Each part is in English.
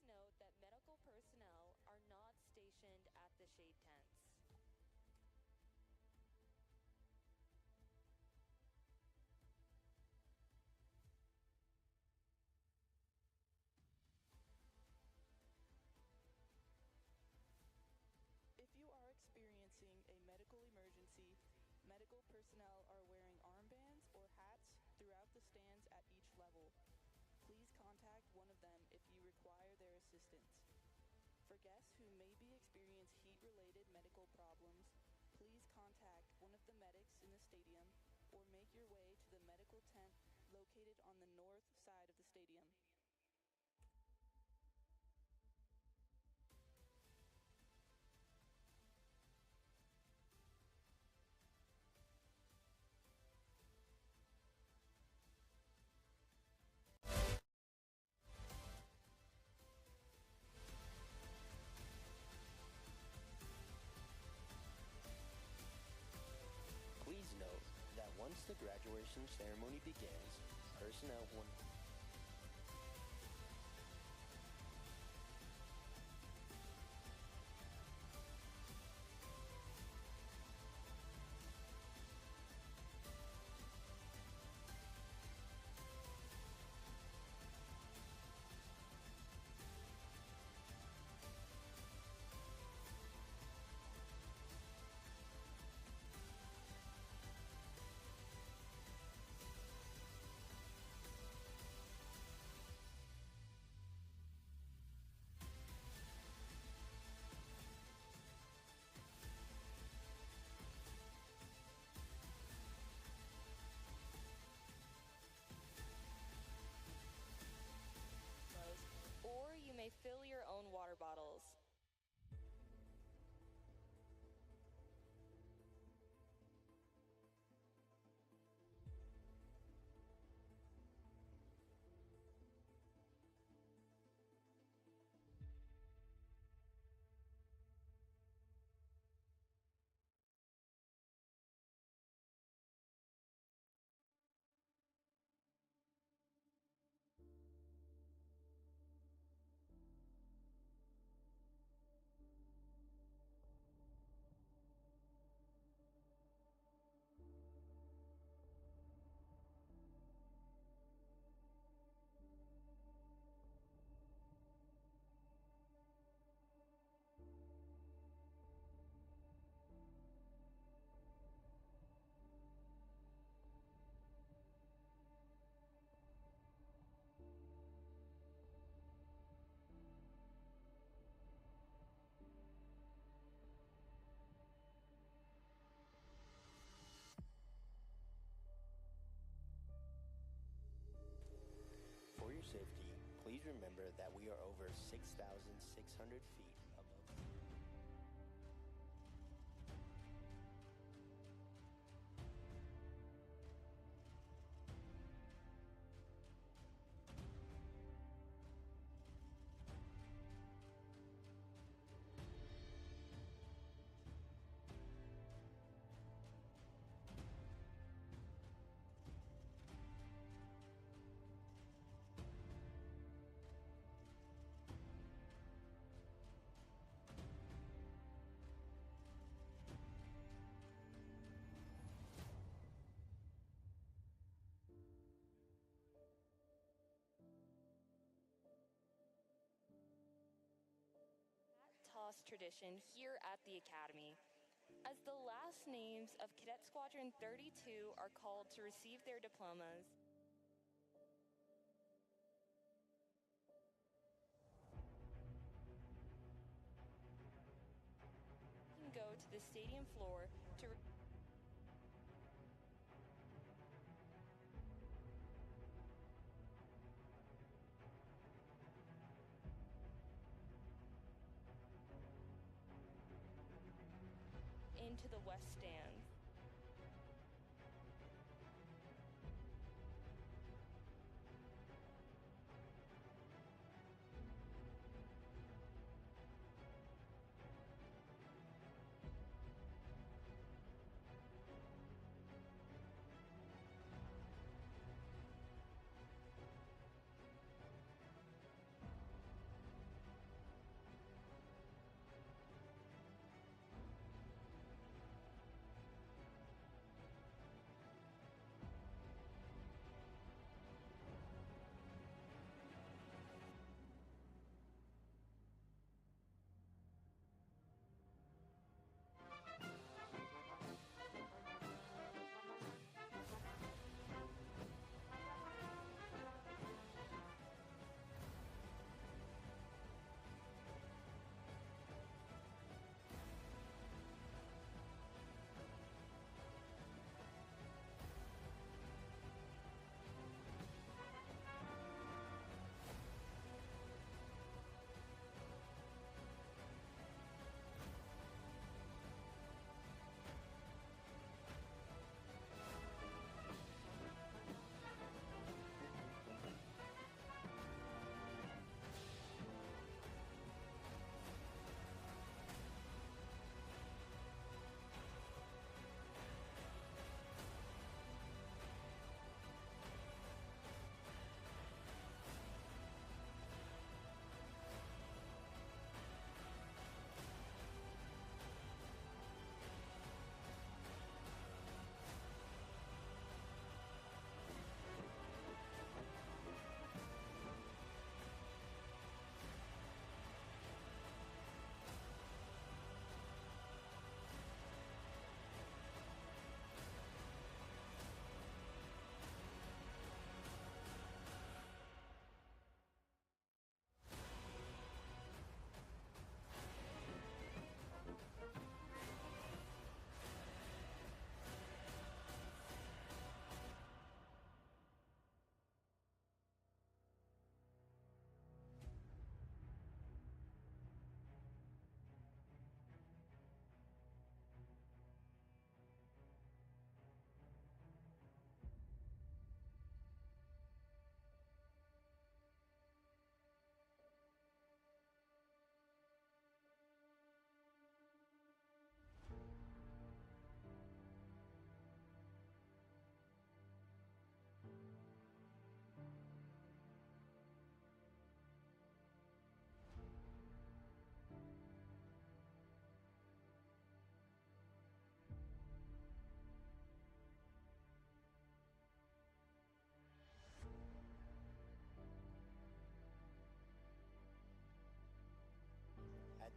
note that medical personnel are not stationed at the shade tents. If you are experiencing a medical emergency, medical personnel are wearing armbands or hats throughout the stands at each level. Please contact one of them if you require their assistance. For guests who may be experiencing heat-related medical problems, please contact one of the medics in the stadium or make your way to the medical tent located on the north side of the stadium. Please note that once the graduation ceremony begins, personnel will Or you may fill your own water bottles. For your safety, please remember that we are over 6,600 feet above. Toss tradition here at the Academy. As the last names of Cadet Squadron 32 are called to receive their diplomas, you can go to the stadium floor to into the west stand.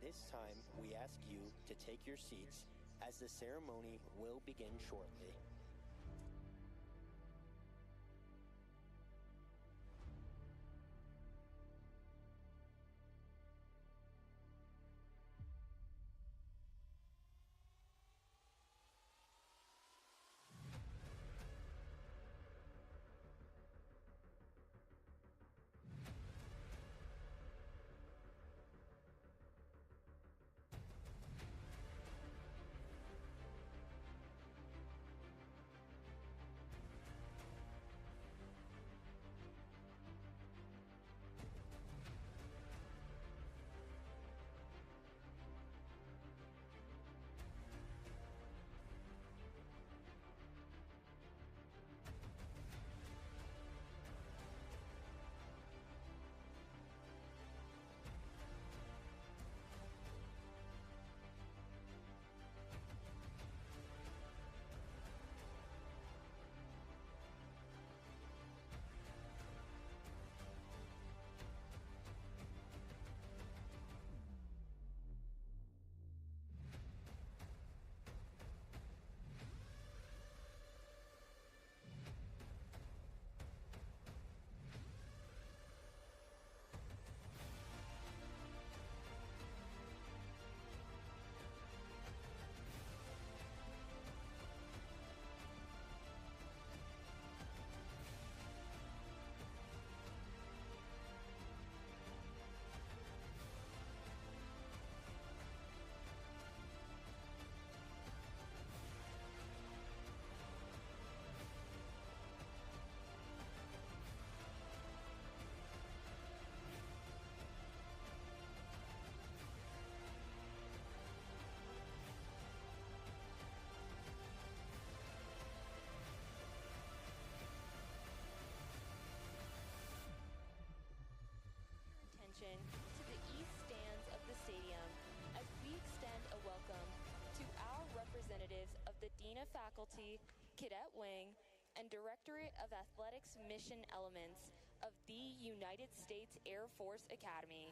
this time, we ask you to take your seats as the ceremony will begin shortly. To the east stands of the stadium as we extend a welcome to our representatives of the Dean of Faculty, Cadet Wing, and Directorate of Athletics Mission Elements of the United States Air Force Academy.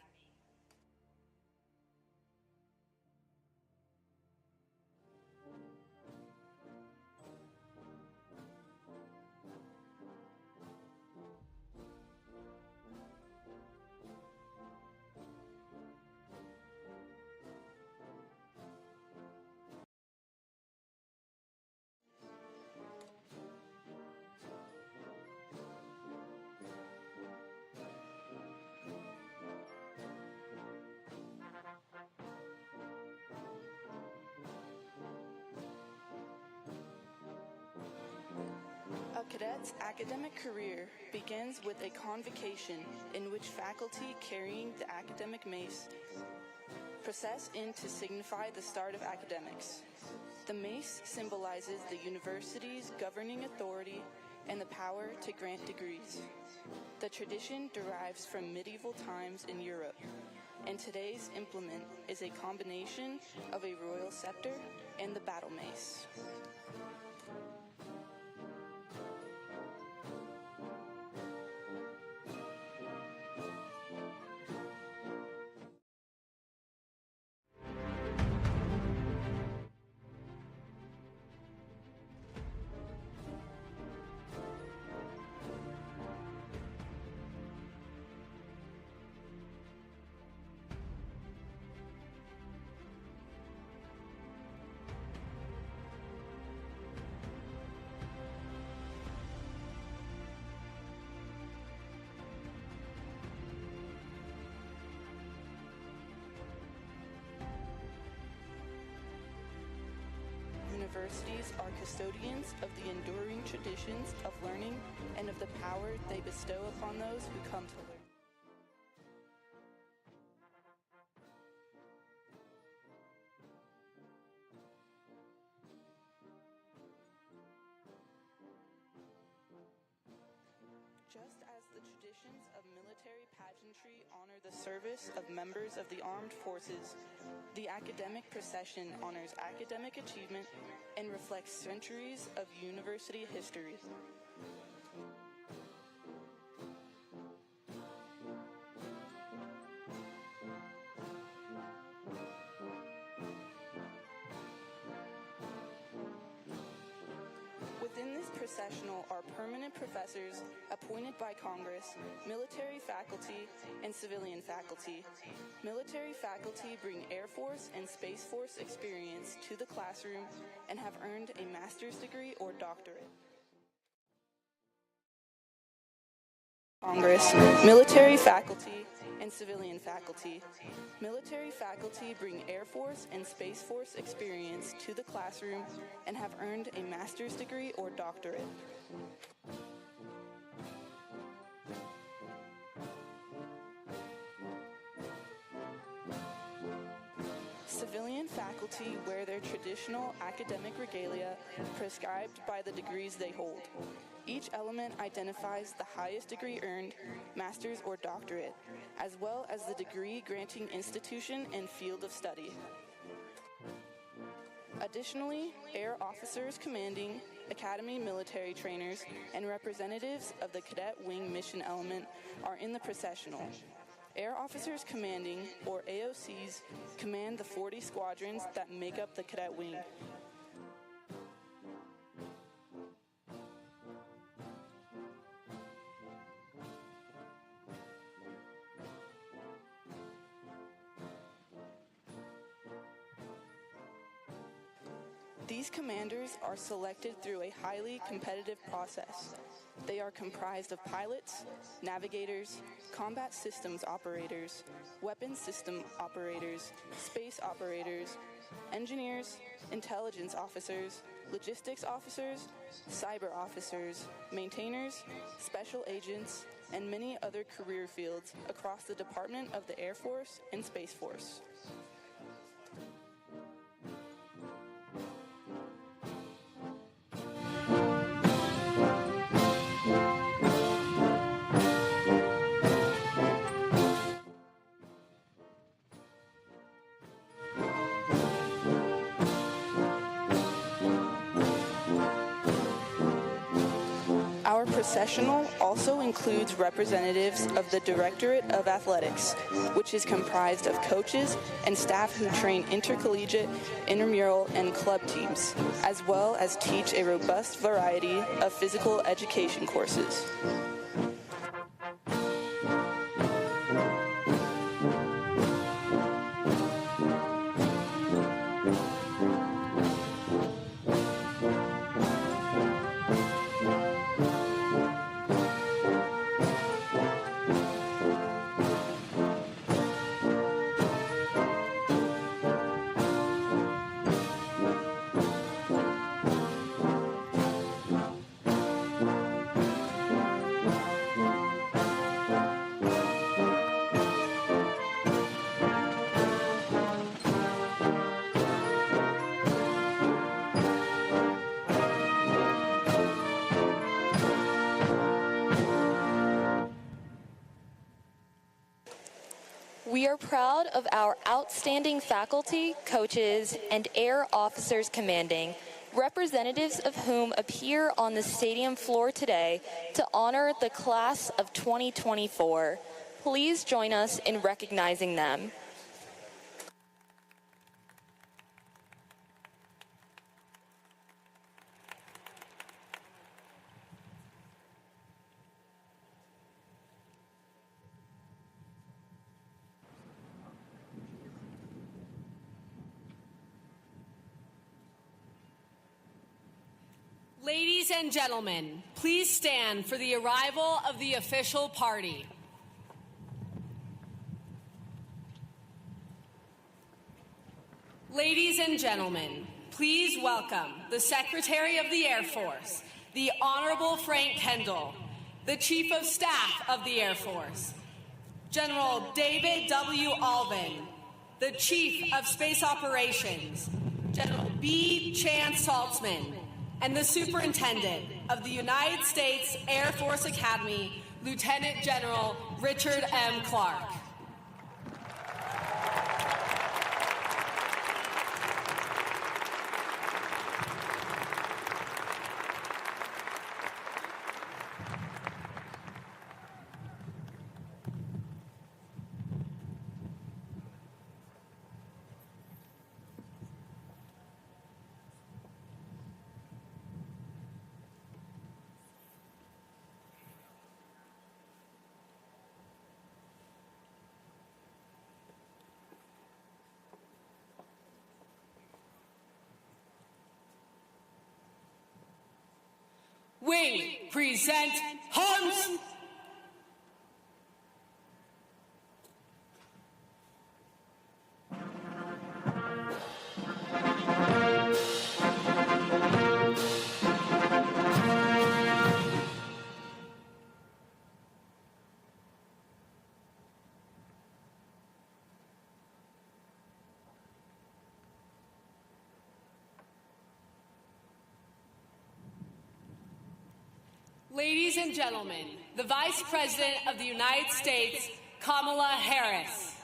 A cadet's academic career begins with a convocation in which faculty carrying the academic mace process in to signify the start of academics. The mace symbolizes the university's governing authority and the power to grant degrees. The tradition derives from medieval times in Europe, and today's implement is a combination of a royal scepter and the battle mace. Universities are custodians of the enduring traditions of learning and of the power they bestow upon those who come to learn. Just as the traditions of military pageantry honor the service of members of the armed forces, the academic procession honors academic achievement and reflects centuries of university history. processional are permanent professors appointed by Congress, military faculty, and civilian faculty. Military faculty bring Air Force and Space Force experience to the classroom and have earned a master's degree or doctorate. Congress, military faculty, and civilian faculty. Military faculty bring Air Force and Space Force experience to the classroom and have earned a master's degree or doctorate. Civilian faculty wear their traditional academic regalia prescribed by the degrees they hold. Each element identifies the highest degree earned, master's or doctorate, as well as the degree-granting institution and field of study. Additionally, Air Officers Commanding, Academy military trainers, and representatives of the Cadet Wing mission element are in the processional. Air Officers Commanding, or AOCs, command the 40 squadrons that make up the Cadet Wing. These commanders are selected through a highly competitive process. They are comprised of pilots, navigators, combat systems operators, weapons system operators, space operators, engineers, intelligence officers, logistics officers, cyber officers, maintainers, special agents, and many other career fields across the Department of the Air Force and Space Force. Our processional also includes representatives of the Directorate of Athletics, which is comprised of coaches and staff who train intercollegiate, intramural, and club teams, as well as teach a robust variety of physical education courses. We are proud of our outstanding faculty, coaches, and Air Officers Commanding, representatives of whom appear on the stadium floor today to honor the class of 2024. Please join us in recognizing them. Ladies and gentlemen, please stand for the arrival of the official party. Ladies and gentlemen, please welcome the Secretary of the Air Force, the Honorable Frank Kendall, the Chief of Staff of the Air Force, General David W. Alvin, the Chief of Space Operations, General B. Chan Saltzman, and the Superintendent of the United States Air Force Academy, Lieutenant General Richard M. Clark. Wing present Hans. Ladies and gentlemen, the Vice President of the United States, Kamala Harris.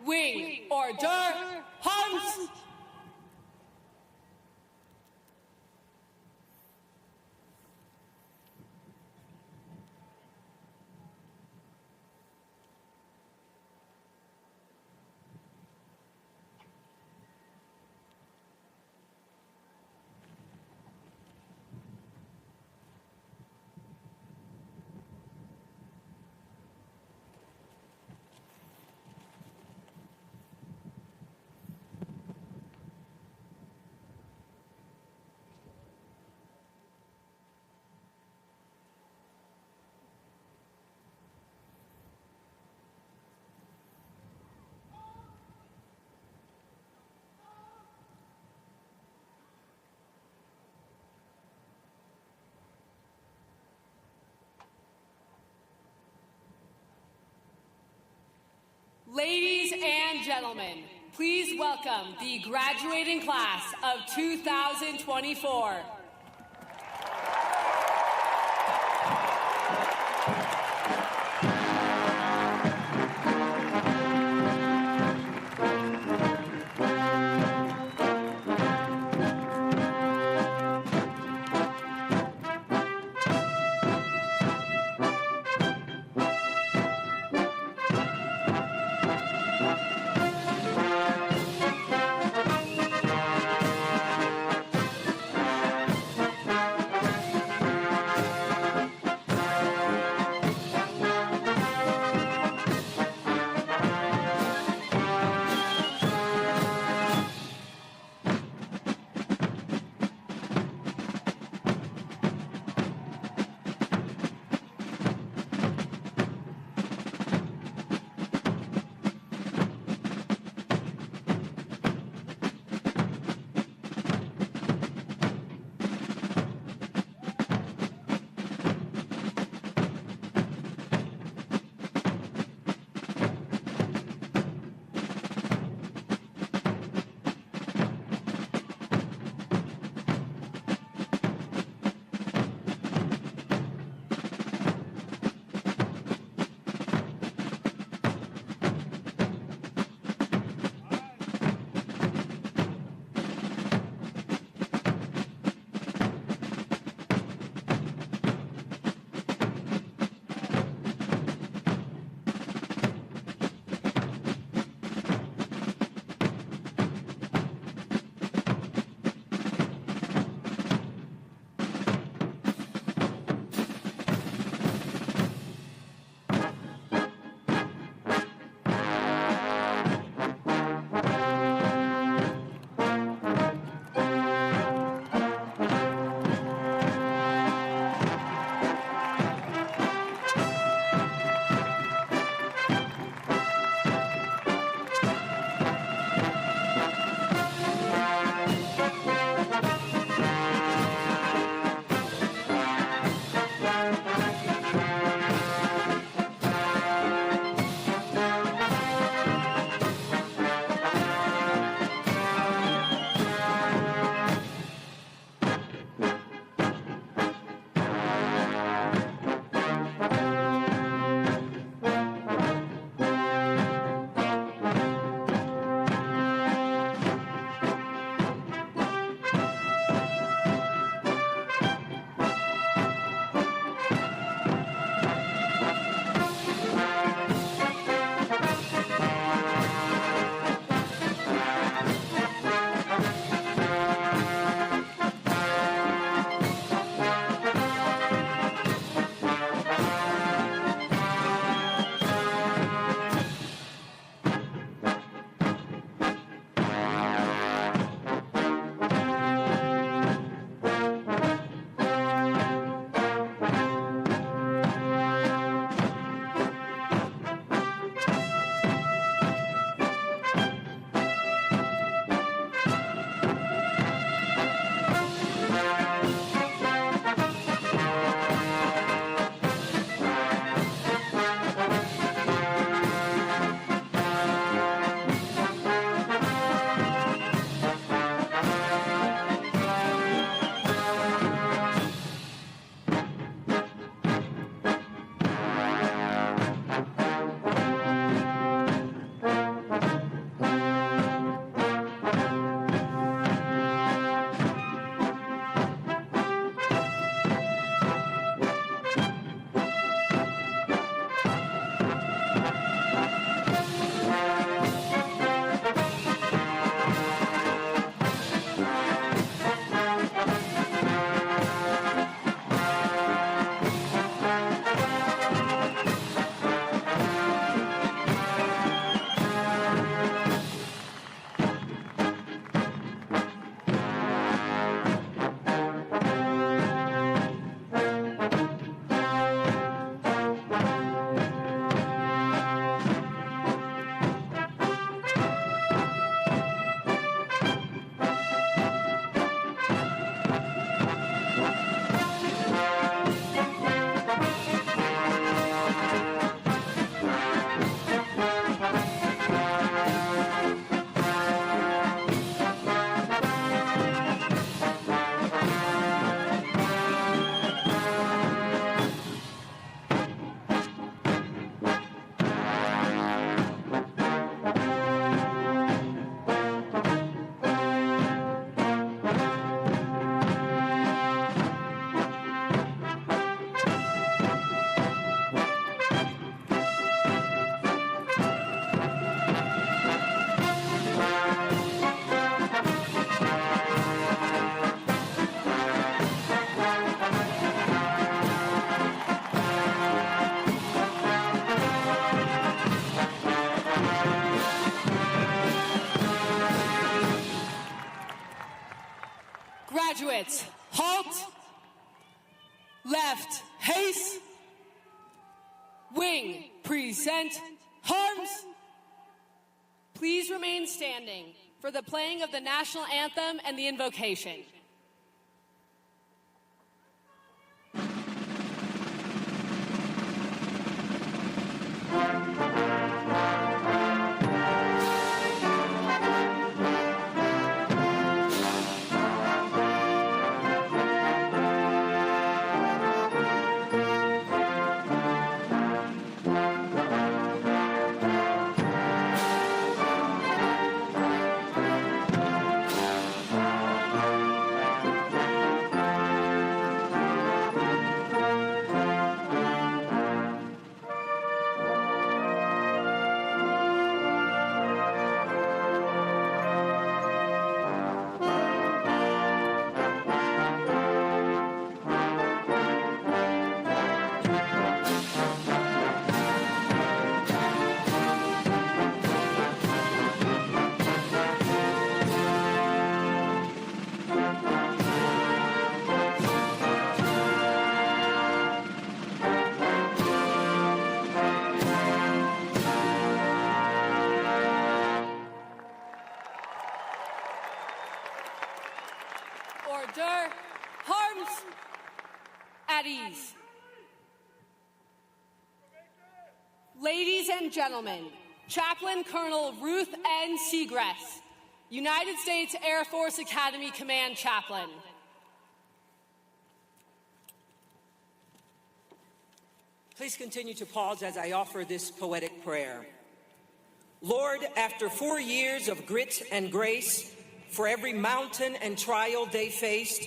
Wing order, Hans! Ladies and gentlemen, please welcome the graduating class of 2024. Graduates, halt, left, haste, wing, present, arms. Please remain standing for the playing of the national anthem and the invocation. Order, arms, at ease. Ladies and gentlemen, Chaplain Colonel Ruth N. Seagrass, United States Air Force Academy Command Chaplain. Please continue to pause as I offer this poetic prayer. Lord, after 4 years of grit and grace, for every mountain and trial they faced,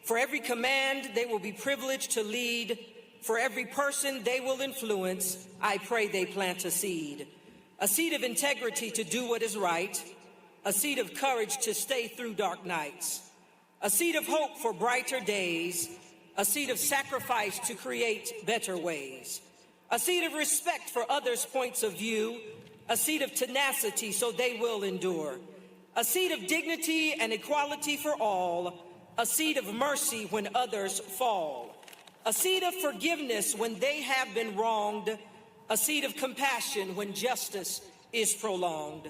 for every command they will be privileged to lead, for every person they will influence, I pray they plant a seed of integrity to do what is right, a seed of courage to stay through dark nights, a seed of hope for brighter days, a seed of sacrifice to create better ways, a seed of respect for others' points of view, a seed of tenacity so they will endure, a seed of dignity and equality for all, a seed of mercy when others fall, a seed of forgiveness when they have been wronged, a seed of compassion when justice is prolonged,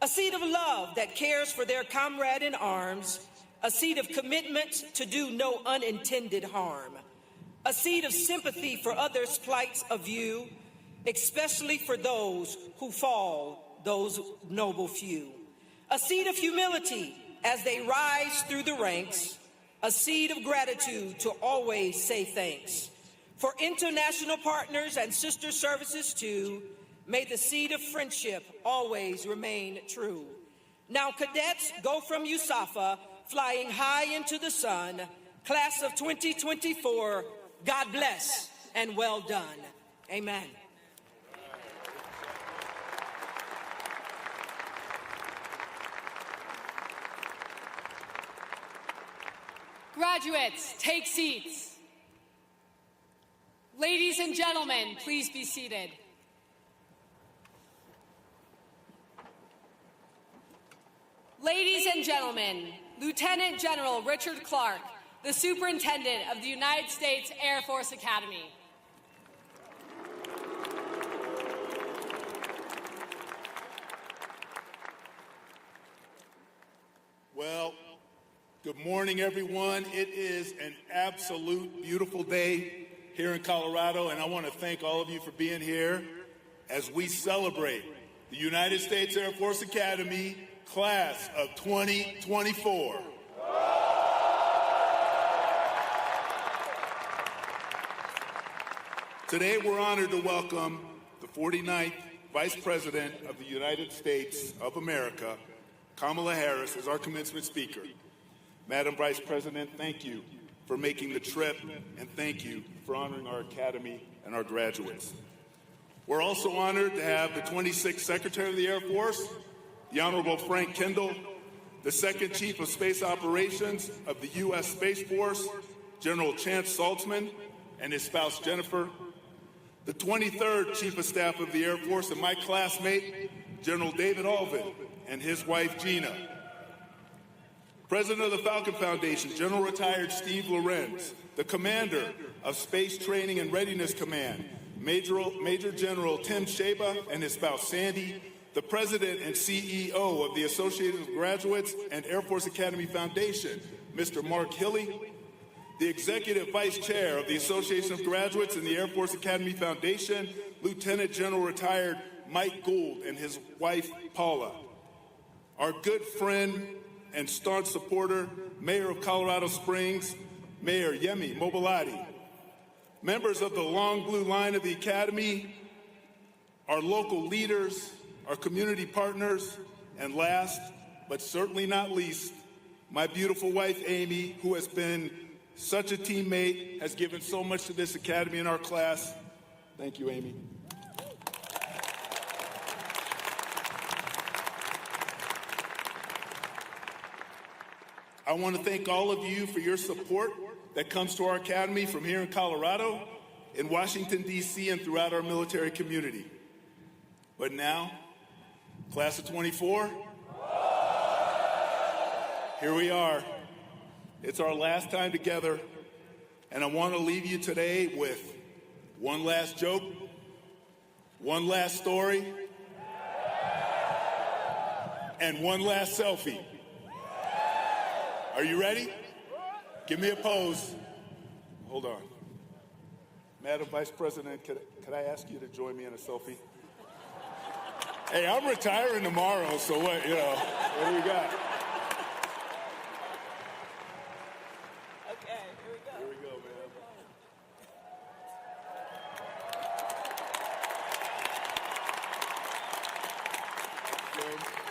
a seed of love that cares for their comrade in arms, a seed of commitment to do no unintended harm, a seed of sympathy for others' plights of view, especially for those who fall, those noble few. A seed of humility as they rise through the ranks, a seed of gratitude to always say thanks. For international partners and sister services too, may the seed of friendship always remain true. Now cadets, go from USAFA, flying high into the sun. Class of 2024, God bless and well done. Amen. Graduates, take seats. Ladies and gentlemen, please be seated. Ladies and gentlemen, Lieutenant General Richard Clark, the Superintendent of the United States Air Force Academy. Well, good morning, everyone. It is an absolute beautiful day here in Colorado, and I want to thank all of you for being here as we celebrate the United States Air Force Academy Class of 2024. Today, we're honored to welcome the 49th Vice President of the United States of America, Kamala Harris, as our commencement speaker. Madam Vice President, thank you for making the trip, and thank you for honoring our Academy and our graduates. We're also honored to have the 26th Secretary of the Air Force, the Honorable Frank Kendall, the Second Chief of Space Operations of the U.S. Space Force, General Chance Saltzman, and his spouse Jennifer, the 23rd Chief of Staff of the Air Force and my classmate, General David Alvin, and his wife Gina, President of the Falcon Foundation, General Retired Steve Lorenz, the Commander of Space Training and Readiness Command, Major General Tim Sheba and his spouse Sandy, the President and CEO of the Association of Graduates and Air Force Academy Foundation, Mr. Mark Hilly, the Executive Vice Chair of the Association of Graduates and the Air Force Academy Foundation, Lieutenant General Retired Mike Gould and his wife Paula, our good friend and staunch supporter, Mayor of Colorado Springs, Mayor Yemi Mobilati, members of the long blue line of the Academy, our local leaders, our community partners, and last, but certainly not least, my beautiful wife, Amy, who has been such a teammate, has given so much to this Academy and our class. Thank you, Amy. I want to thank all of you for your support that comes to our Academy from here in Colorado, in Washington, D.C., and throughout our military community. But now, Class of 24, here we are. It's our last time together, and I want to leave you today with one last joke, one last story, and one last selfie. Are you ready? Give me a pose. Hold on. Madam Vice President, could I ask you to join me in a selfie? Hey, I'm retiring tomorrow, so what do we got? Okay, here we go. Here we go, man.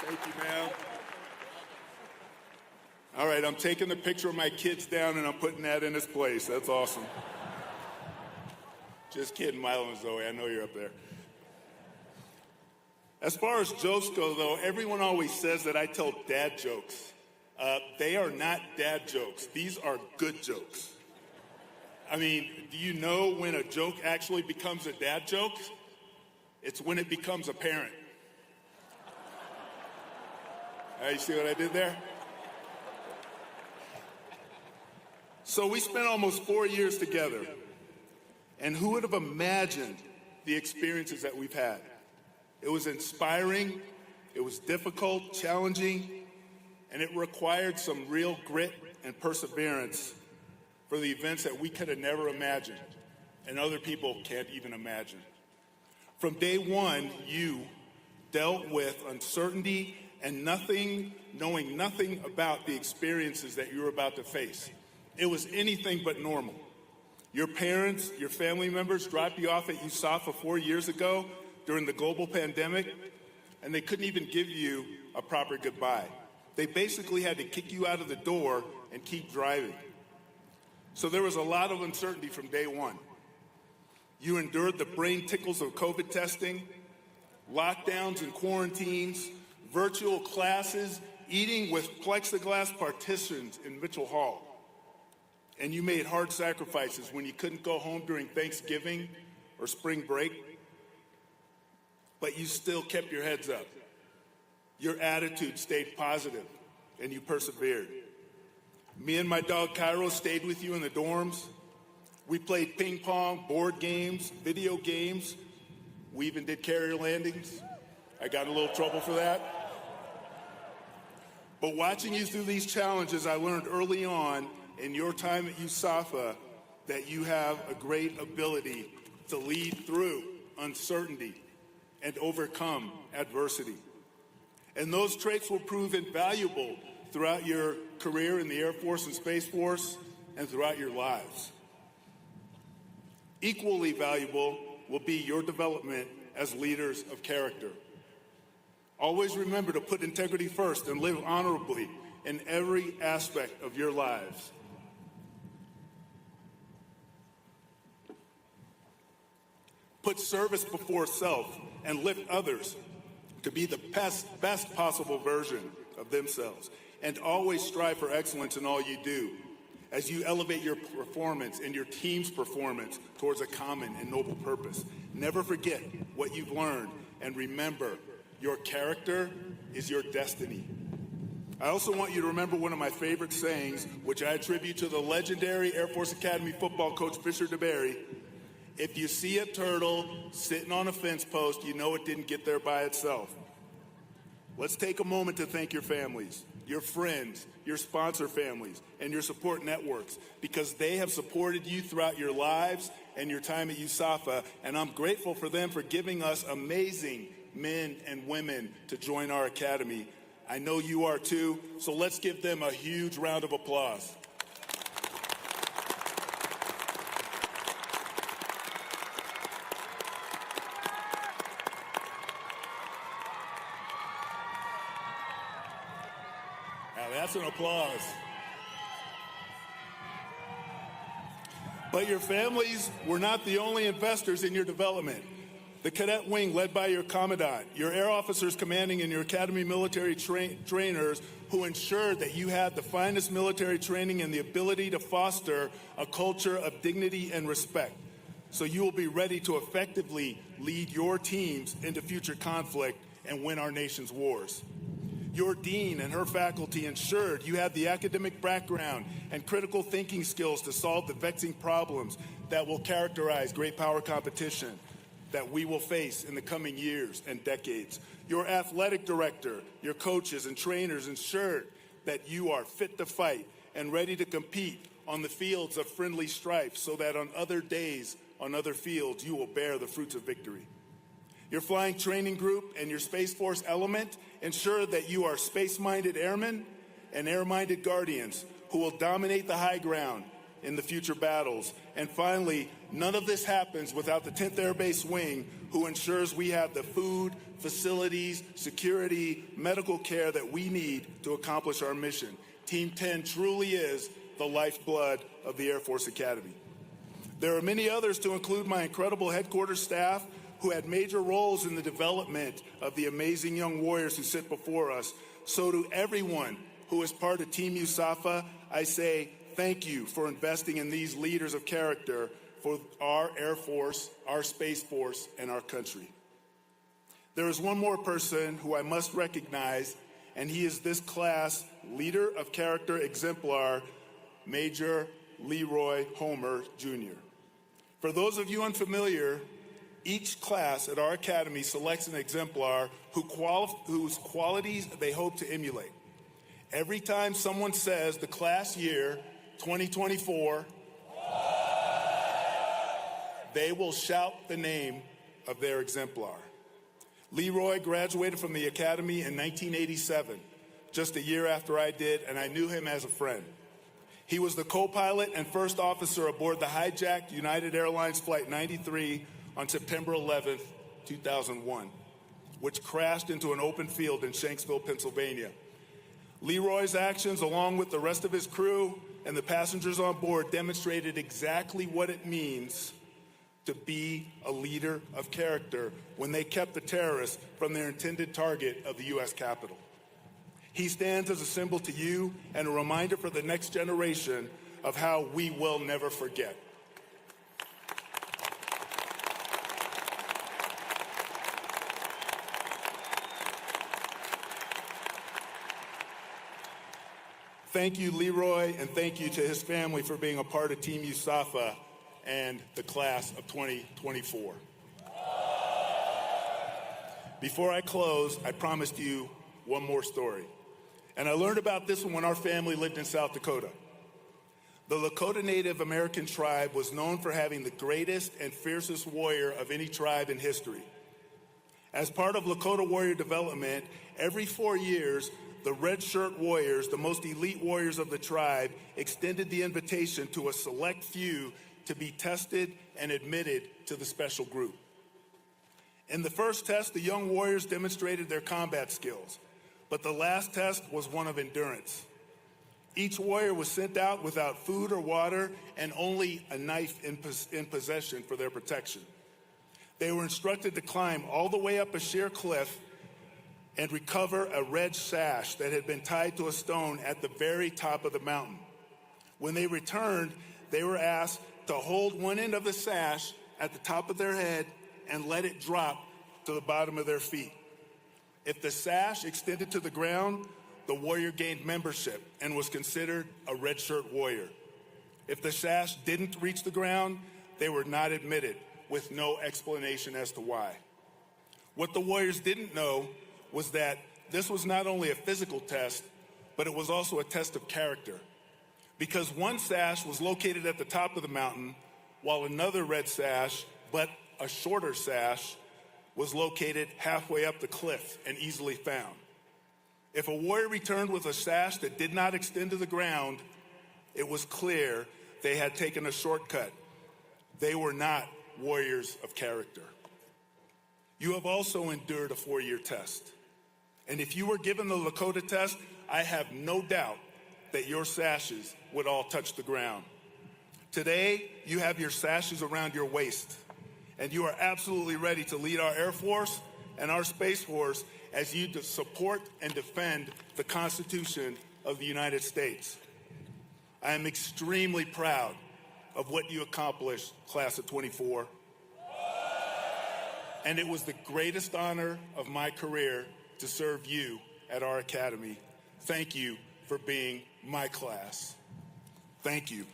Thank you, ma'am. All right, I'm taking the picture of my kids down and I'm putting that in its place. That's awesome. Just kidding, Milo and Zoe. I know you're up there. As far as jokes go, though, everyone always says that I tell dad jokes. They are not dad jokes. These are good jokes. I mean, do you know when a joke actually becomes a dad joke? It's when it becomes apparent. You see what I did there? So we spent almost 4 years together, and who would have imagined the experiences that we've had? It was inspiring, it was difficult, challenging, and it required some real grit and perseverance for the events that we could have never imagined, and other people can't even imagine. From day one, you dealt with uncertainty and knowing nothing about the experiences that you were about to face. It was anything but normal. Your parents, your family members dropped you off at USAFA 4 years ago during the global pandemic, and they couldn't even give you a proper goodbye. They basically had to kick you out of the door and keep driving. So there was a lot of uncertainty from day one. You endured the brain tickles of COVID testing, lockdowns and quarantines, virtual classes, eating with plexiglass partitions in Mitchell Hall. And you made hard sacrifices when you couldn't go home during Thanksgiving or spring break. But you still kept your heads up. Your attitude stayed positive, and you persevered. Me and my dog Cairo stayed with you in the dorms. We played ping pong, board games, video games. We even did carrier landings. I got in a little trouble for that. But watching you through these challenges, I learned early on in your time at USAFA that you have a great ability to lead through uncertainty and overcome adversity. And those traits will prove invaluable throughout your career in the Air Force and Space Force and throughout your lives. Equally valuable will be your development as leaders of character. Always remember to put integrity first and live honorably in every aspect of your lives. Put service before self and lift others to be the best possible version of themselves. And always strive for excellence in all you do as you elevate your performance and your team's performance towards a common and noble purpose. Never forget what you've learned, and remember, your character is your destiny. I also want you to remember one of my favorite sayings, which I attribute to the legendary Air Force Academy football coach Fisher DeBerry. If you see a turtle sitting on a fence post, you know it didn't get there by itself. Let's take a moment to thank your families, your friends, your sponsor families, and your support networks, because they have supported you throughout your lives and your time at USAFA, and I'm grateful for them for giving us amazing men and women to join our academy. I know you are too, so let's give them a huge round of applause. Now that's an applause. But your families were not the only investors in your development. The cadet wing, led by your commandant, your air officers commanding, and your academy military trainers who ensured that you had the finest military training and the ability to foster a culture of dignity and respect, so you will be ready to effectively lead your teams into future conflict and win our nation's wars. Your dean and her faculty ensured you had the academic background and critical thinking skills to solve the vexing problems that will characterize great power competition that we will face in the coming years and decades. Your athletic director, your coaches and trainers ensured that you are fit to fight and ready to compete on the fields of friendly strife, so that on other days, on other fields, you will bear the fruits of victory. Your flying training group and your Space Force element ensure that you are space-minded airmen and air-minded guardians who will dominate the high ground in the future battles. And finally, none of this happens without the 10th Air Base Wing, who ensures we have the food, facilities, security, medical care that we need to accomplish our mission. Team 10 truly is the lifeblood of the Air Force Academy. There are many others, to include my incredible headquarters staff, who had major roles in the development of the amazing young warriors who sit before us. So to everyone who is part of Team USAFA, I say thank you for investing in these leaders of character for our Air Force, our Space Force, and our country. There is one more person who I must recognize, and he is this class leader of character exemplar, Major Leroy Homer, Jr. For those of you unfamiliar, each class at our academy selects an exemplar whose qualities they hope to emulate. Every time someone says the class year 2024, they will shout the name of their exemplar. Leroy graduated from the academy in 1987, just a year after I did, and I knew him as a friend. He was the co-pilot and first officer aboard the hijacked United Airlines Flight 93 on September 11th, 2001, which crashed into an open field in Shanksville, Pennsylvania. Leroy's actions, along with the rest of his crew and the passengers on board, demonstrated exactly what it means to be a leader of character when they kept the terrorists from their intended target of the U.S. Capitol. He stands as a symbol to you and a reminder for the next generation of how we will never forget. Thank you, Leroy, and thank you to his family for being a part of Team USAFA and the class of 2024. Before I close, I promised you one more story. And I learned about this one when our family lived in South Dakota. The Lakota Native American tribe was known for having the greatest and fiercest warrior of any tribe in history. As part of Lakota warrior development, every 4 years, the Red Shirt Warriors, the most elite warriors of the tribe, extended the invitation to a select few to be tested and admitted to the special group. In the first test, the young warriors demonstrated their combat skills, but the last test was one of endurance. Each warrior was sent out without food or water and only a knife in possession for their protection. They were instructed to climb all the way up a sheer cliff and recover a red sash that had been tied to a stone at the very top of the mountain. When they returned, they were asked to hold one end of the sash at the top of their head and let it drop to the bottom of their feet. If the sash extended to the ground, the warrior gained membership and was considered a red shirt warrior. If the sash didn't reach the ground, they were not admitted, with no explanation as to why. What the warriors didn't know was that this was not only a physical test, but it was also a test of character. Because one sash was located at the top of the mountain, while another red sash, but a shorter sash, was located halfway up the cliff and easily found. If a warrior returned with a sash that did not extend to the ground, it was clear they had taken a shortcut. They were not warriors of character. You have also endured a 4-year test. And if you were given the Lakota test, I have no doubt that your sashes would all touch the ground. Today, you have your sashes around your waist, and you are absolutely ready to lead our Air Force and our Space Force as you support and defend the Constitution of the United States. I am extremely proud of what you accomplished, class of 24. And it was the greatest honor of my career to serve you at our academy. Thank you for being my class. Thank you.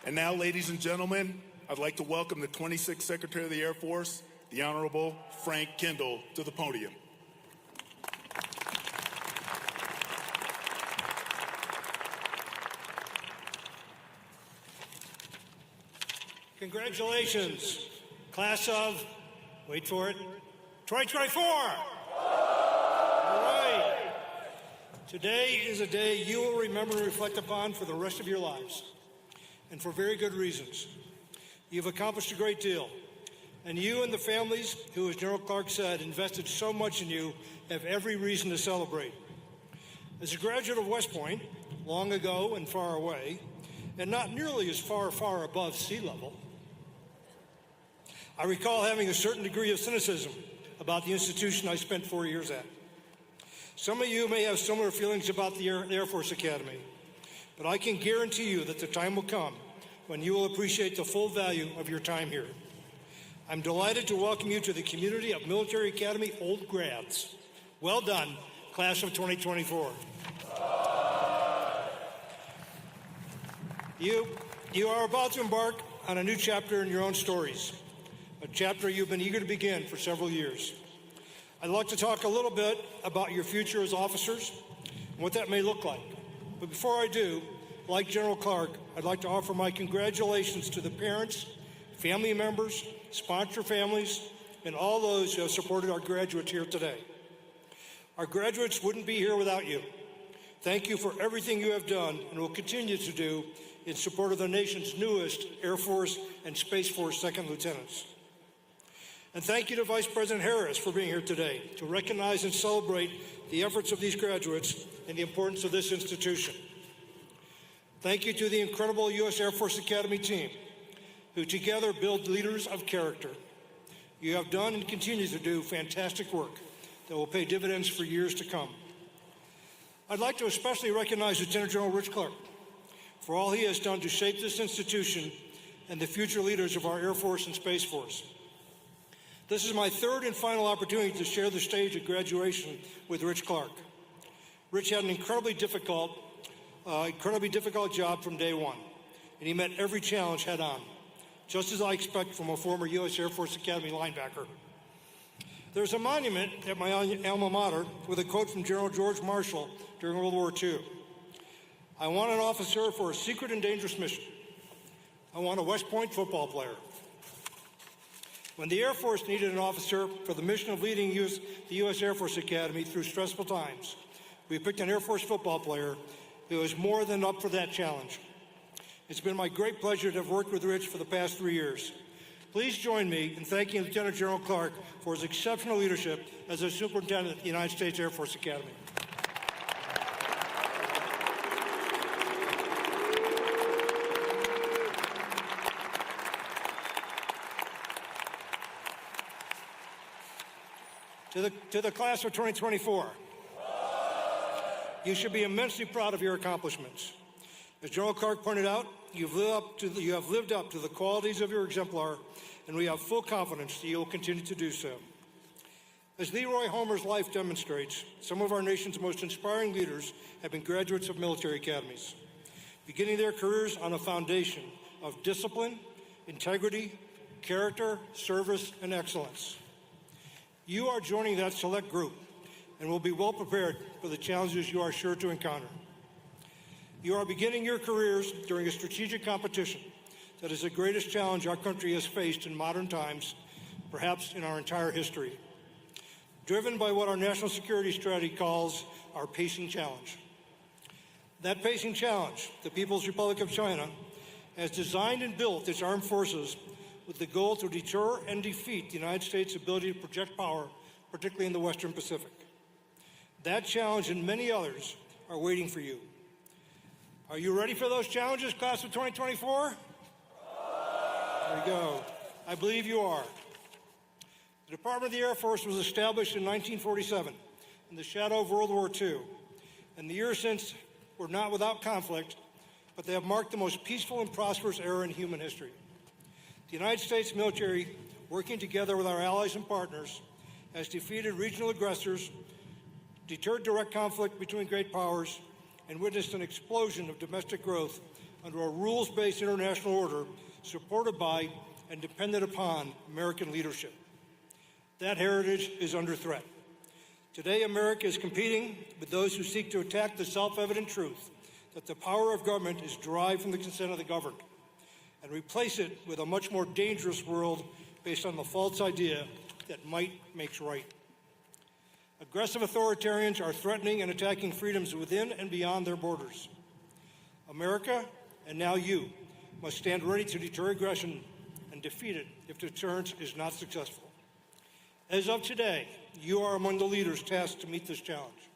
And now, ladies and gentlemen, I'd like to welcome the 26th Secretary of the Air Force, the Honorable Frank Kendall, to the podium. Congratulations, class of, wait for it, 2024. All right. Today is a day you will remember and reflect upon for the rest of your lives, and for very good reasons. You've accomplished a great deal, and you and the families who, as General Clark said, invested so much in you have every reason to celebrate. As a graduate of West Point, long ago and far away, and not nearly as far above sea level, I recall having a certain degree of cynicism about the institution I spent 4 years at. Some of you may have similar feelings about the Air Force Academy, but I can guarantee you that the time will come when you will appreciate the full value of your time here. I'm delighted to welcome you to the community of Military Academy old grads. Well done, class of 2024. You are about to embark on a new chapter in your own stories, a chapter you've been eager to begin for several years. I'd like to talk a little bit about your future as officers and what that may look like. But before I do, like General Clark, I'd like to offer my congratulations to the parents, family members, sponsor families, and all those who have supported our graduates here today. Our graduates wouldn't be here without you. Thank you for everything you have done and will continue to do in support of the nation's newest Air Force and Space Force second lieutenants. And thank you to Vice President Harris for being here today to recognize and celebrate the efforts of these graduates and the importance of this institution. Thank you to the incredible U.S. Air Force Academy team, who together build leaders of character. You have done and continue to do fantastic work that will pay dividends for years to come. I'd like to especially recognize Lieutenant General Rich Clark for all he has done to shape this institution and the future leaders of our Air Force and Space Force. This is my third and final opportunity to share the stage at graduation with Rich Clark. Rich had an incredibly difficult job from day one, and he met every challenge head on, just as I expect from a former U.S. Air Force Academy linebacker. There's a monument at my alma mater with a quote from General George Marshall during World War II. I want an officer for a secret and dangerous mission. I want a West Point football player. When the Air Force needed an officer for the mission of leading the U.S. Air Force Academy through stressful times, we picked an Air Force football player who was more than up for that challenge. It's been my great pleasure to have worked with Rich for the past 3 years. Please join me in thanking Lieutenant General Clark for his exceptional leadership as a Superintendent at the United States Air Force Academy. To the class of 2024, you should be immensely proud of your accomplishments. As General Clark pointed out, you have lived up to the qualities of your exemplar, and we have full confidence that you will continue to do so. As Leroy Homer's life demonstrates, some of our nation's most inspiring leaders have been graduates of military academies, beginning their careers on a foundation of discipline, integrity, character, service, and excellence. You are joining that select group and will be well prepared for the challenges you are sure to encounter. You are beginning your careers during a strategic competition that is the greatest challenge our country has faced in modern times, perhaps in our entire history, driven by what our national security strategy calls our pacing challenge. That pacing challenge, the People's Republic of China, has designed and built its armed forces with the goal to deter and defeat the United States' ability to project power, particularly in the Western Pacific. That challenge and many others are waiting for you. Are you ready for those challenges, class of 2024? There you go. I believe you are. The Department of the Air Force was established in 1947 in the shadow of World War II, and the years since were not without conflict, but they have marked the most peaceful and prosperous era in human history. The United States military, working together with our allies and partners, has defeated regional aggressors, deterred direct conflict between great powers, and witnessed an explosion of domestic growth under a rules-based international order supported by and dependent upon American leadership. That heritage is under threat. Today, America is competing with those who seek to attack the self-evident truth that the power of government is derived from the consent of the governed, and replace it with a much more dangerous world based on the false idea that might makes right. Aggressive authoritarians are threatening and attacking freedoms within and beyond their borders. America, and now you, must stand ready to deter aggression and defeat it if deterrence is not successful. As of today, you are among the leaders tasked to meet this challenge.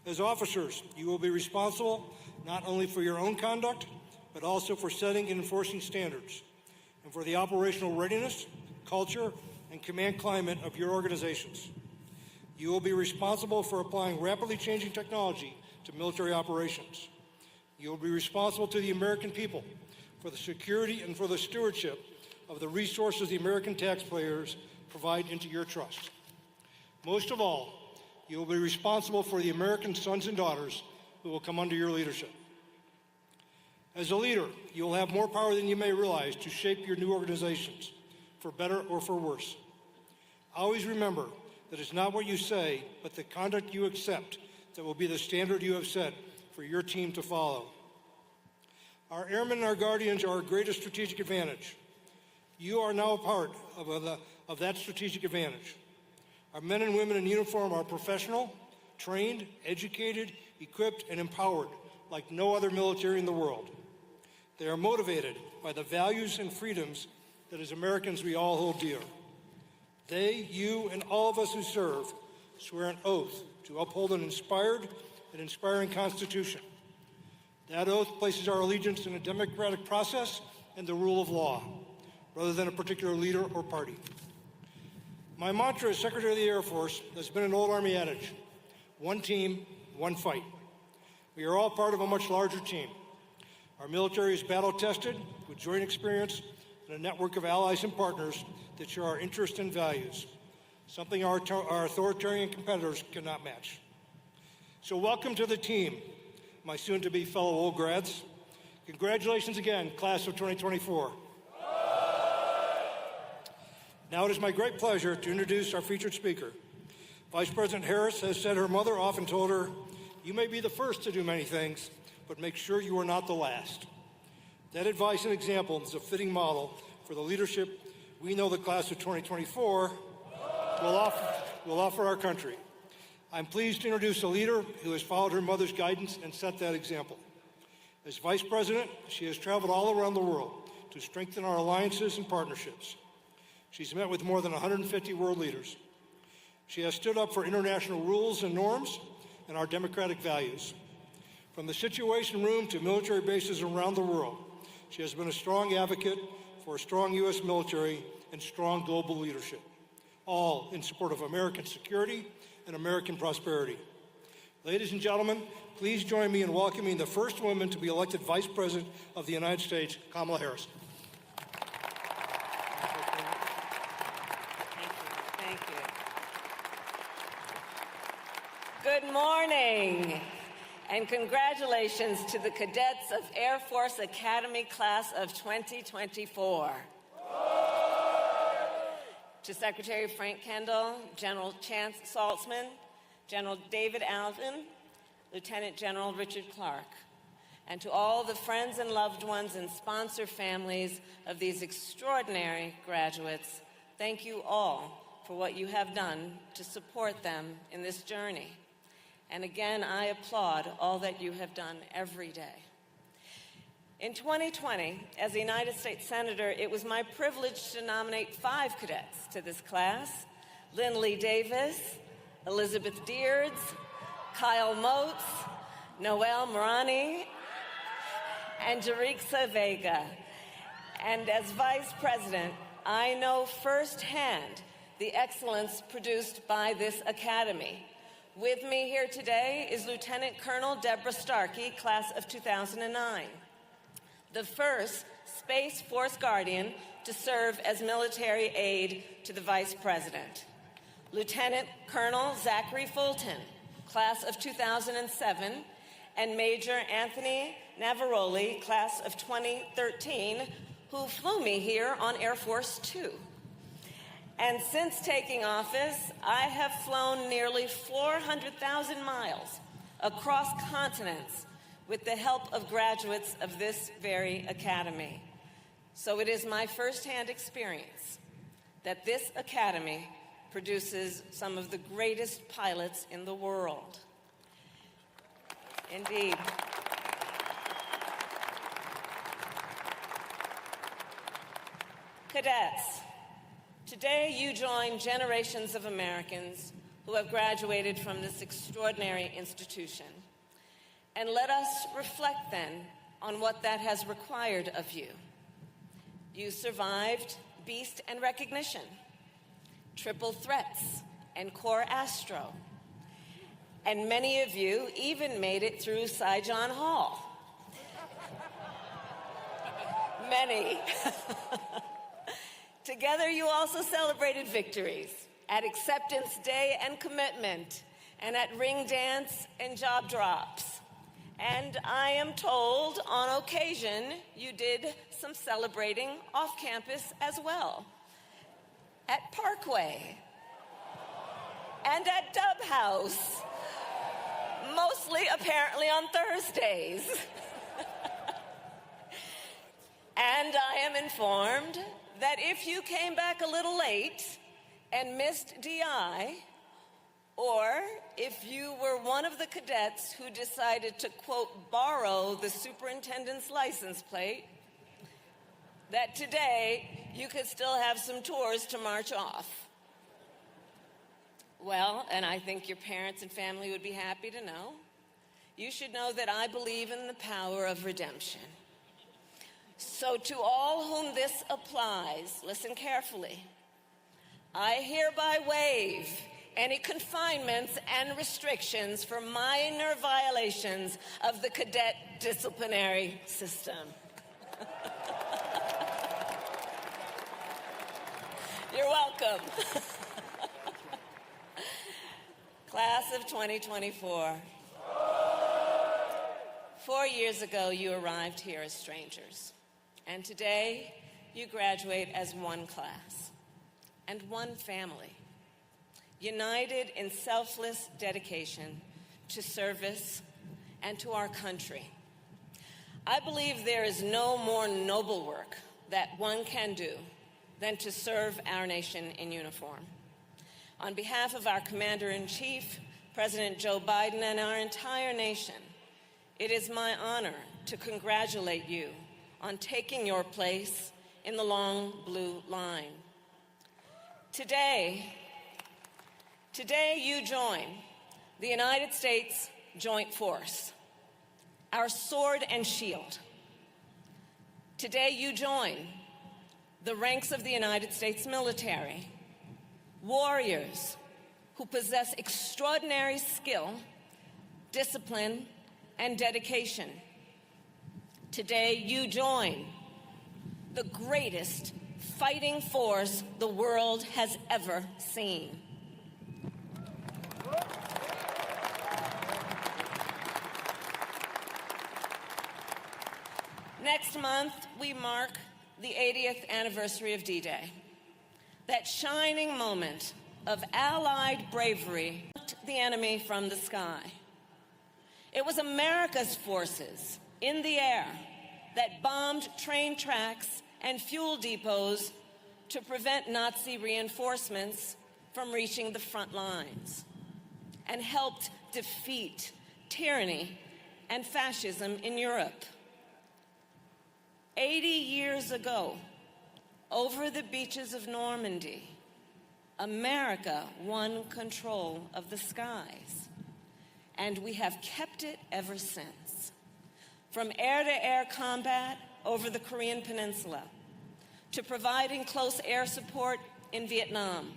As officers, you will be responsible not only for your own conduct, but also for setting and enforcing standards, and for the operational readiness, culture, and command climate of your organizations. You will be responsible for applying rapidly changing technology to military operations. You will be responsible to the American people for the security and for the stewardship of the resources the American taxpayers provide into your trust. Most of all, you will be responsible for the American sons and daughters who will come under your leadership. As a leader, you will have more power than you may realize to shape your new organizations, for better or for worse. Always remember that it's not what you say, but the conduct you accept that will be the standard you have set for your team to follow. Our airmen and our guardians are our greatest strategic advantage. You are now a part of that strategic advantage. Our men and women in uniform are professional, trained, educated, equipped, and empowered like no other military in the world. They are motivated by the values and freedoms that as Americans we all hold dear. They, you, and all of us who serve swear an oath to uphold an inspired and inspiring Constitution. That oath places our allegiance in a democratic process and the rule of law, rather than a particular leader or party. My mantra as Secretary of the Air Force has been an old Army adage: one team, one fight. We are all part of a much larger team. Our military is battle-tested with joint experience and a network of allies and partners that share our interests and values, something our authoritarian competitors cannot match. So welcome to the team, my soon-to-be fellow old grads. Congratulations again, class of 2024. Now it is my great pleasure to introduce our featured speaker. Vice President Harris has said her mother often told her, "You may be the first to do many things, but make sure you are not the last." That advice and example is a fitting model for the leadership we know the class of 2024 will offer our country. I'm pleased to introduce a leader who has followed her mother's guidance and set that example. As Vice President, she has traveled all around the world to strengthen our alliances and partnerships. She's met with more than 150 world leaders. She has stood up for international rules and norms and our democratic values. From the Situation Room to military bases around the world, she has been a strong advocate for a strong U.S. military and strong global leadership, all in support of American security and American prosperity. Ladies and gentlemen, please join me in welcoming the first woman to be elected Vice President of the United States, Kamala Harris. Thank you. Good morning, and congratulations to the cadets of Air Force Academy Class of 2024. To Secretary Frank Kendall, General Chance Saltzman, General David Alvin, Lieutenant General Richard Clark, and to all the friends and loved ones and sponsor families of these extraordinary graduates, thank you all for what you have done to support them in this journey. And again, I applaud all that you have done every day. In 2020, as a United States Senator, it was my privilege to nominate 5 cadets to this class: Lindley Davis, Elizabeth Deards, Kyle Motes, Noel Marani, and Jerixa Vega. And as Vice President, I know firsthand the excellence produced by this academy. With me here today is Lieutenant Colonel Deborah Starkey, class of 2009. The first Space Force Guardian to serve as military aide to the Vice President. Lieutenant Colonel Zachary Fulton, class of 2007, and Major Anthony Navaroli, class of 2013, who flew me here on Air Force 2. And since taking office, I have flown nearly 400,000 miles across continents with the help of graduates of this very academy. So it is my firsthand experience that this academy produces some of the greatest pilots in the world. Indeed. Cadets, today you join generations of Americans who have graduated from this extraordinary institution. And let us reflect then on what that has required of you. You survived Beast and Recognition, Triple Threats, and Core Astro. And many of you even made it through Saigon Hall. Many. Together, you also celebrated victories at Acceptance Day and Commitment, and at Ring Dance and Job Drops. And I am told, on occasion, you did some celebrating off campus as well. At Parkway. And at Dub House. Mostly, apparently, on Thursdays. And I am informed that if you came back a little late and missed DI, or if you were one of the cadets who decided to, quote, borrow the superintendent's license plate, that today you could still have some tours to march off. Well, and I think your parents and family would be happy to know, you should know that I believe in the power of redemption. So to all whom this applies, listen carefully. I hereby waive any confinements and restrictions for minor violations of the cadet disciplinary system. You're welcome. Class of 2024. 4 years ago, you arrived here as strangers. And today, you graduate as one class and one family, united in selfless dedication to service and to our country. I believe there is no more noble work that one can do than to serve our nation in uniform. On behalf of our Commander-in-Chief, President Joe Biden, and our entire nation, it is my honor to congratulate you on taking your place in the long blue line. Today you join the United States Joint Force, our sword and shield. Today you join the ranks of the United States military, warriors who possess extraordinary skill, discipline, and dedication. Today, you join the greatest fighting force the world has ever seen. Next month, we mark the 80th anniversary of D-Day. That shining moment of Allied bravery knocked the enemy from the sky. It was America's forces in the air that bombed train tracks and fuel depots to prevent Nazi reinforcements from reaching the front lines, and helped defeat tyranny and fascism in Europe. 80 years ago, over the beaches of Normandy, America won control of the skies, and we have kept it ever since. From air-to-air combat over the Korean Peninsula, to providing close air support in Vietnam,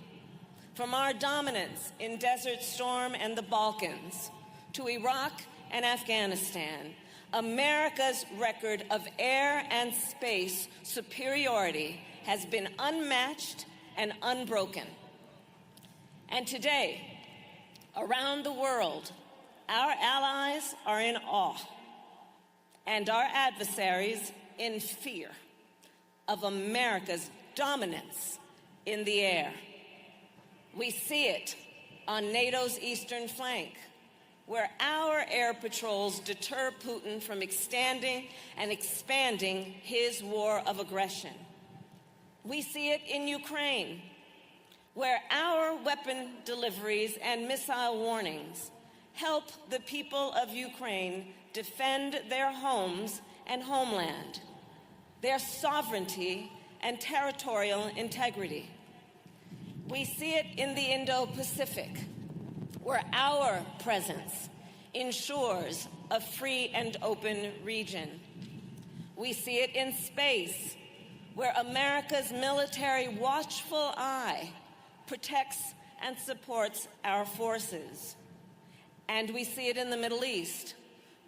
from our dominance in Desert Storm and the Balkans, to Iraq and Afghanistan, America's record of air and space superiority has been unmatched and unbroken. And today, around the world, our allies are in awe, and our adversaries in fear of America's dominance in the air. We see it on NATO's eastern flank, where our air patrols deter Putin from extending and expanding his war of aggression. We see it in Ukraine, where our weapon deliveries and missile warnings help the people of Ukraine defend their homes and homeland, their sovereignty and territorial integrity. We see it in the Indo-Pacific, where our presence ensures a free and open region. We see it in space, where America's military watchful eye protects and supports our forces. And we see it in the Middle East,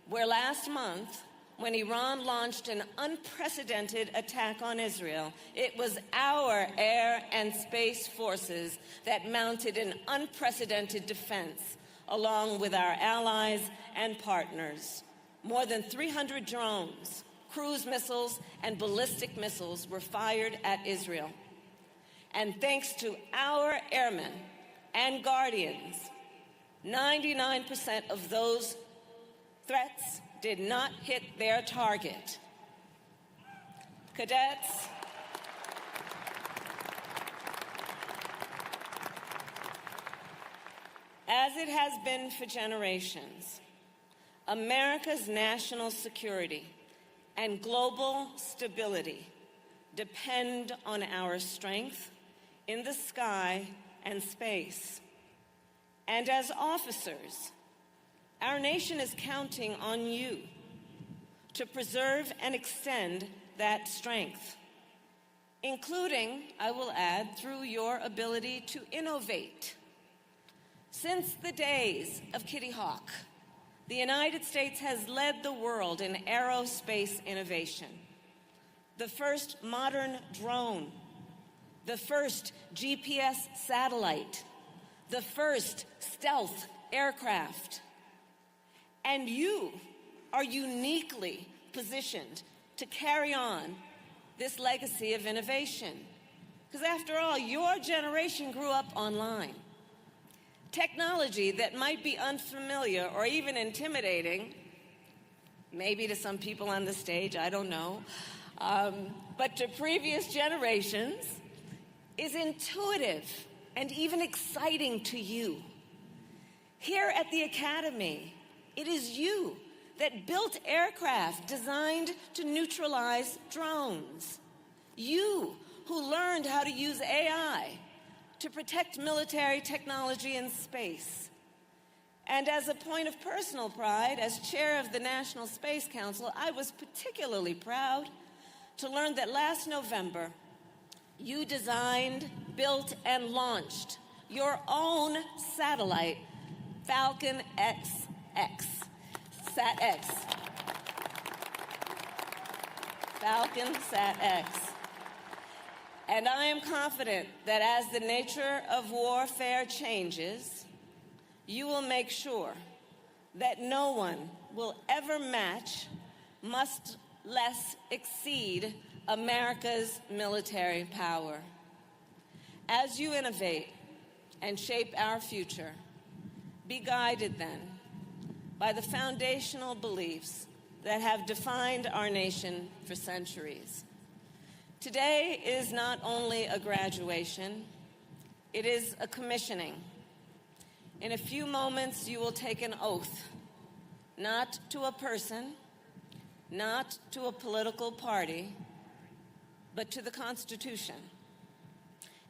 where last month, when Iran launched an unprecedented attack on Israel, it was our air and space forces that mounted an unprecedented defense, along with our allies and partners. More than 300 drones, cruise missiles, and ballistic missiles were fired at Israel. And thanks to our airmen and guardians, 99% of those threats did not hit their target. Cadets, as it has been for generations, America's national security and global stability depend on our strength in the sky and space. And as officers, our nation is counting on you to preserve and extend that strength, including, I will add, through your ability to innovate. Since the days of Kitty Hawk, the United States has led the world in aerospace innovation. The first modern drone, the first GPS satellite, the first stealth aircraft. And you are uniquely positioned to carry on this legacy of innovation. Because after all, your generation grew up online. Technology that might be unfamiliar or even intimidating, maybe to some people on the stage, I don't know, but to previous generations, is intuitive and even exciting to you. Here at the Academy, it is you that built aircraft designed to neutralize drones. You who learned how to use AI to protect military technology in space. And as a point of personal pride, as chair of the National Space Council, I was particularly proud to learn that last November, you designed, built, and launched your own satellite, Falcon X X. Sat X. Falcon Sat X. And I am confident that as the nature of warfare changes, you will make sure that no one will ever match, much less exceed, America's military power. As you innovate and shape our future, be guided then by the foundational beliefs that have defined our nation for centuries. Today is not only a graduation, it is a commissioning. In a few moments, you will take an oath, not to a person, not to a political party, but to the Constitution.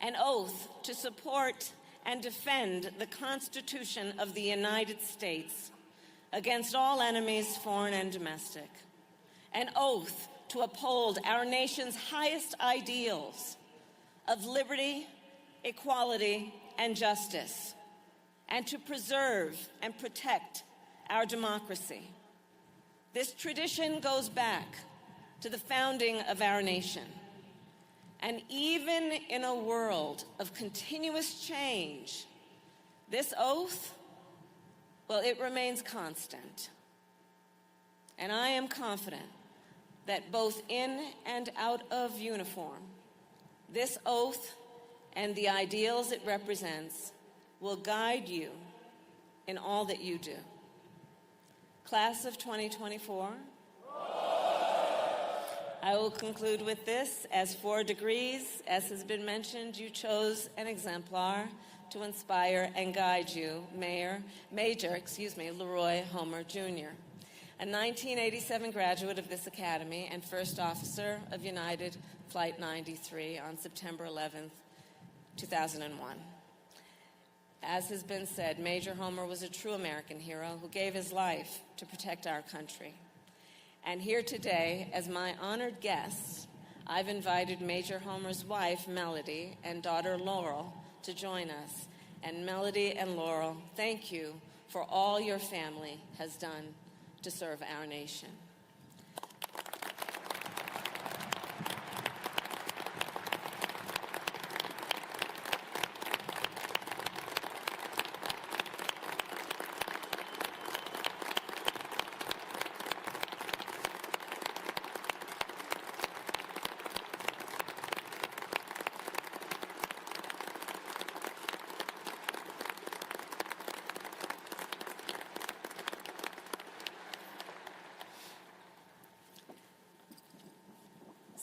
An oath to support and defend the Constitution of the United States against all enemies, foreign and domestic. An oath to uphold our nation's highest ideals of liberty, equality, and justice, and to preserve and protect our democracy. This tradition goes back to the founding of our nation. And even in a world of continuous change, this oath, well, it remains constant. And I am confident that both in and out of uniform, this oath and the ideals it represents will guide you in all that you do. Class of 2024, I will conclude with this. As 4 degrees, as has been mentioned, you chose an exemplar to inspire and guide you, Major Leroy Homer, Jr., a 1987 graduate of this academy and first officer of United Flight 93 on September 11th, 2001. As has been said, Major Homer was a true American hero who gave his life to protect our country. And here today, as my honored guests, I've invited Major Homer's wife, Melody, and daughter, Laurel, to join us. And Melody and Laurel, thank you for all your family has done to serve our nation.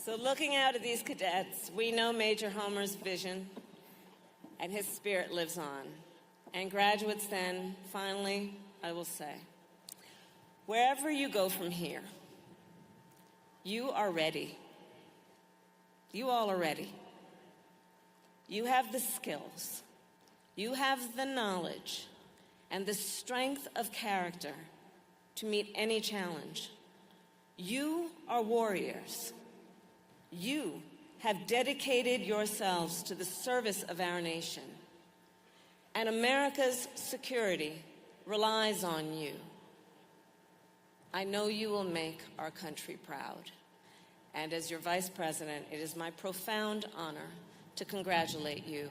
So looking out at these cadets, we know Major Homer's vision and his spirit lives on. And graduates then, finally, I will say, wherever you go from here, you are ready. You all are ready. You have the skills, you have the knowledge, and the strength of character to meet any challenge. You are warriors. You have dedicated yourselves to the service of our nation, and America's security relies on you. I know you will make our country proud. And as your Vice President, it is my profound honor to congratulate you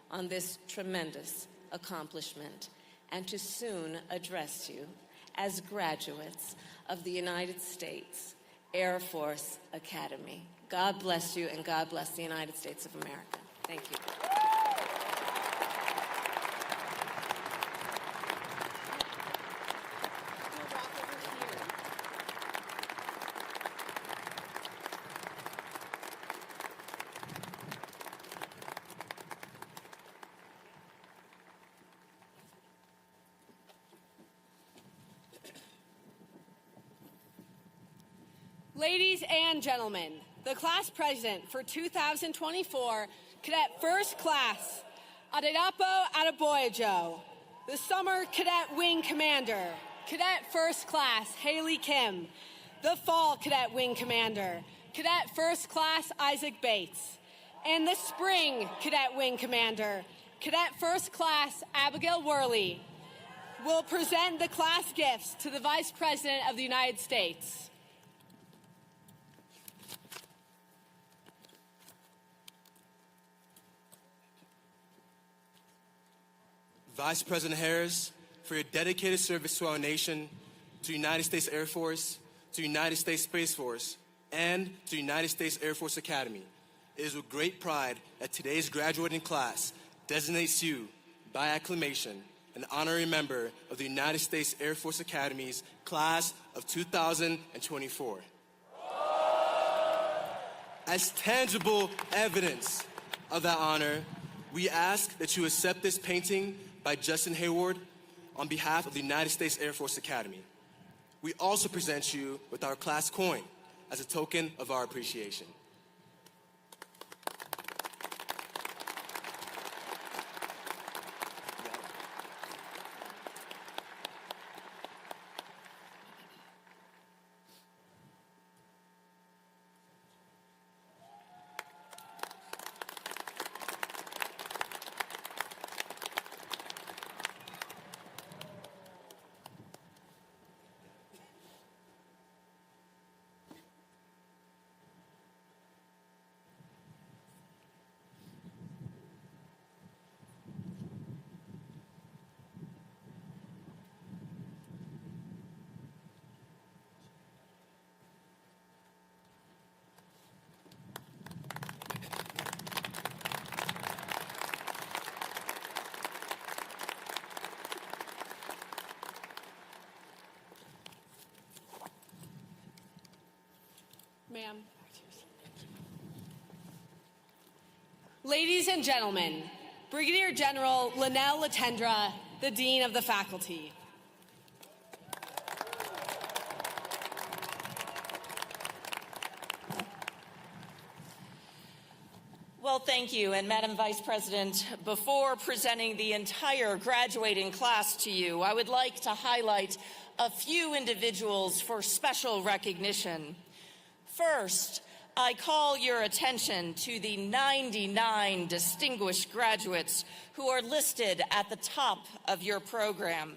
on this tremendous accomplishment and to soon address you as graduates of the United States Air Force Academy. God bless you, and God bless the United States of America. Thank you. Ladies and gentlemen, the class president for 2024, Cadet First Class, Adedapo Adeboyajo, the Summer Cadet Wing Commander, Cadet First Class, Haley Kim, the Fall Cadet Wing Commander, Cadet First Class, Isaac Bates, and the Spring Cadet Wing Commander, Cadet First Class, Abigail Worley. will present the class gifts to the Vice President of the United States. Vice President Harris, for your dedicated service to our nation, to the United States Air Force, to the United States Space Force, and to the United States Air Force Academy, it is with great pride that today's graduating class designates you, by acclamation, an honorary member of the United States Air Force Academy's class of 2024. As tangible evidence of that honor, we ask that you accept this painting by Justin Hayward on behalf of the United States Air Force Academy. We also present you with our class coin as a token of our appreciation. Ma'am. Ladies and gentlemen, Brigadier General Linnell Latendra, the Dean of the Faculty. Well, thank you. And Madam Vice President, before presenting the entire graduating class to you, I would like to highlight a few individuals for special recognition. First, I call your attention to the 99 distinguished graduates who are listed at the top of your program.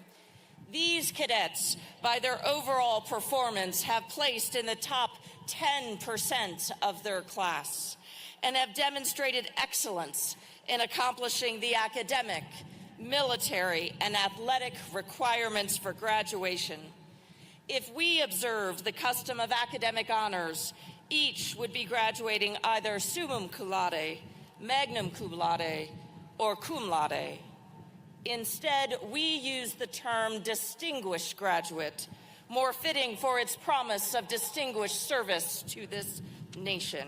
These cadets, by their overall performance, have placed in the top 10% of their class and have demonstrated excellence in accomplishing the academic, military, and athletic requirements for graduation. If we observe the custom of academic honors, each would be graduating either summa cum laude, magna cum laude, or cum laude. Instead, we use the term distinguished graduate, more fitting for its promise of distinguished service to this nation.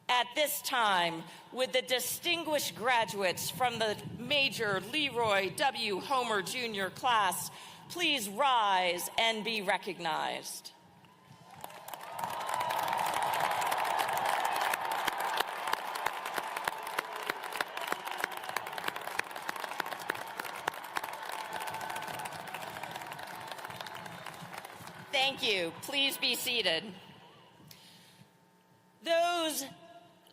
At this time, would the distinguished graduates from the Major Leroy W. Homer Jr. class please rise and be recognized? Thank you. Please be seated. Those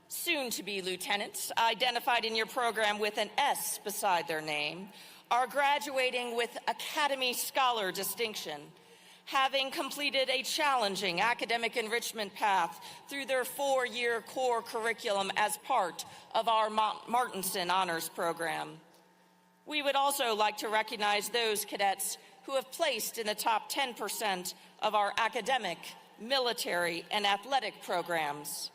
soon-to-be lieutenants, identified in your program with an S beside their name, are graduating with Academy Scholar distinction, having completed a challenging academic enrichment path through their 4-year core curriculum as part of our Martinson Honors Program. We would also like to recognize those cadets who have placed in the top 10% of our academic, military, and athletic programs.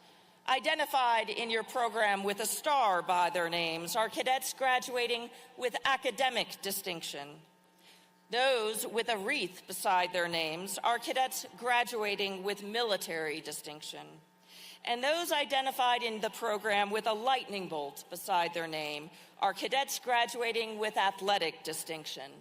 Identified in your program with a star by their names are cadets graduating with academic distinction. Those with a wreath beside their names are cadets graduating with military distinction. And those identified in the program with a lightning bolt beside their name are cadets graduating with athletic distinction.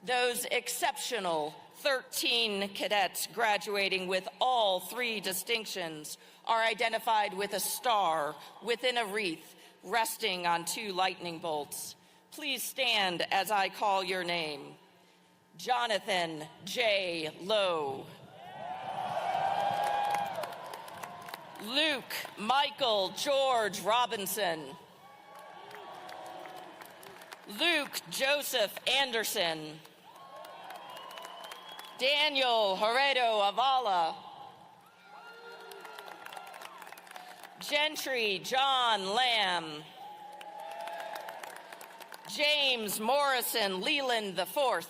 Those exceptional 13 cadets graduating with all 3 distinctions are identified with a star within a wreath resting on 2 lightning bolts. Please stand as I call your name. Jonathan J. Lowe. Luke Michael George Robinson. Luke Joseph Anderson, Daniel Heredo Avala, Gentry John Lamb, James Morrison Leland IV,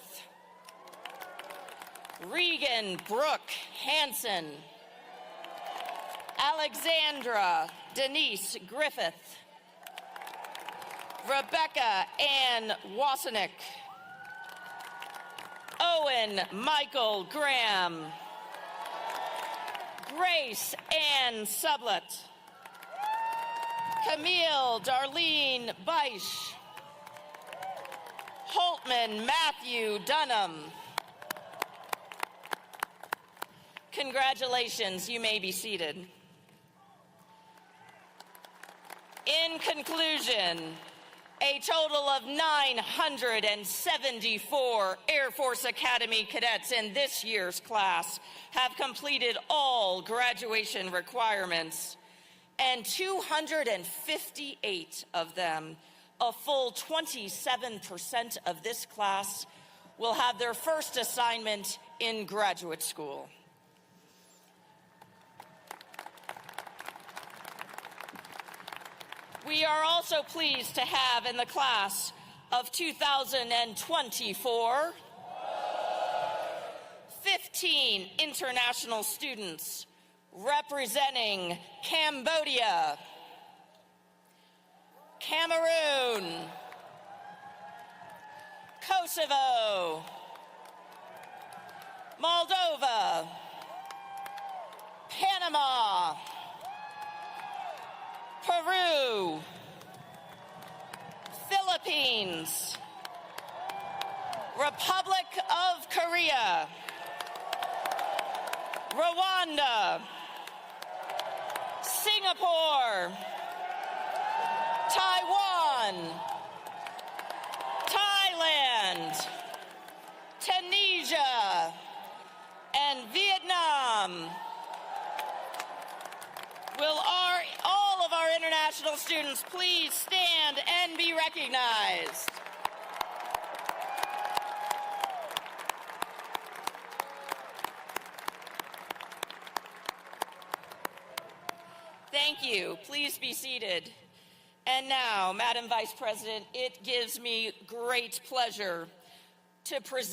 Regan Brooke Hansen, Alexandra Denise Griffith, Rebecca Ann Wasenick, Owen Michael Graham, Grace Ann Sublett, Camille Darlene Beisch, Holtman Matthew Dunham. Congratulations, you may be seated. In conclusion, a total of 974 Air Force Academy cadets in this year's class have completed all graduation requirements, and 258 of them, a full 27% of this class, will have their first assignment in graduate school. We are also pleased to have in the class of 2024, 15 international students representing Cambodia, Cameroon, Kosovo, Moldova, Panama, Peru, Philippines, Republic of Korea, Rwanda, Singapore, Taiwan, Thailand, Tunisia, and Vietnam. Will all of our international students please stand and be recognized? Thank you. Please be seated. And now, Madam Vice President, it gives me great pleasure to present